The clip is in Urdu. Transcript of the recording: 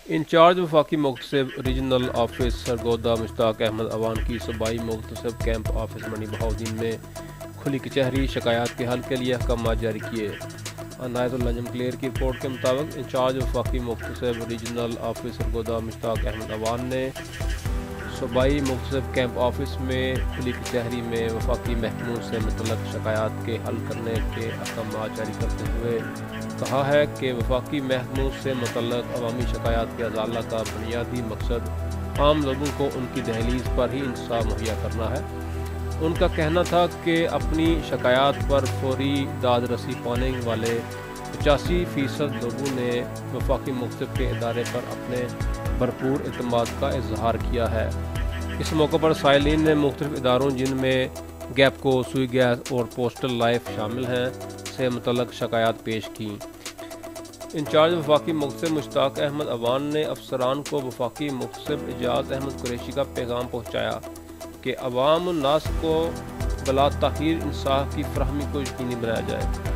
انچارج وفاقی محتسب ریجنل آفس سرگودہ مشتاق احمد اوان کی صوبائی محتسب کیمپ آفس منی بہاؤدین میں کھلی کچہری شکایات کے حل کے لیے احکامات جاری کیے۔ عنایت اللہ انجم کلیر کی رپورٹ کے مطابق انچارج وفاقی محتسب ریجنل آفس سرگودہ مشتاق احمد اوان نے صوبائی محتسب کیمپ آفس میں کھلی کچہری میں وفاقی محکموں سے متعلق شکایات کے حل کرنے کے احکامات جاری کرتے ہوئے کہا ہے کہ وفاقی محکموں سے متعلق عوامی شکایات کے ازالہ کا بنیادی مقصد عام لوگوں کو ان کی دہلیز پر ہی انصاف مہیا کرنا ہے۔ ان کا کہنا تھا کہ اپنی شکایات پر فوری داد رسی پانے والے 85% لوگوں نے وفاقی محتسب کے ادارے پر اپنے بھرپور اعتماد کا اظہار کیا ہے۔ اس موقع پر سائلین نے مختلف اداروں جن میں گیپکو، سوئی گیس اور پوسٹل لائف شامل ہیں سے متعلق شکایات پیش کیں۔ انچارج وفاقی محتسب مشتاق احمد اوان نے افسران کو وفاقی محتسب اعجاز احمد قریشی کا پیغام پہنچایا کہ عوام الناس کو بلا تاخیر انصاف کی فراہمی کو یقینی بنایا جائے۔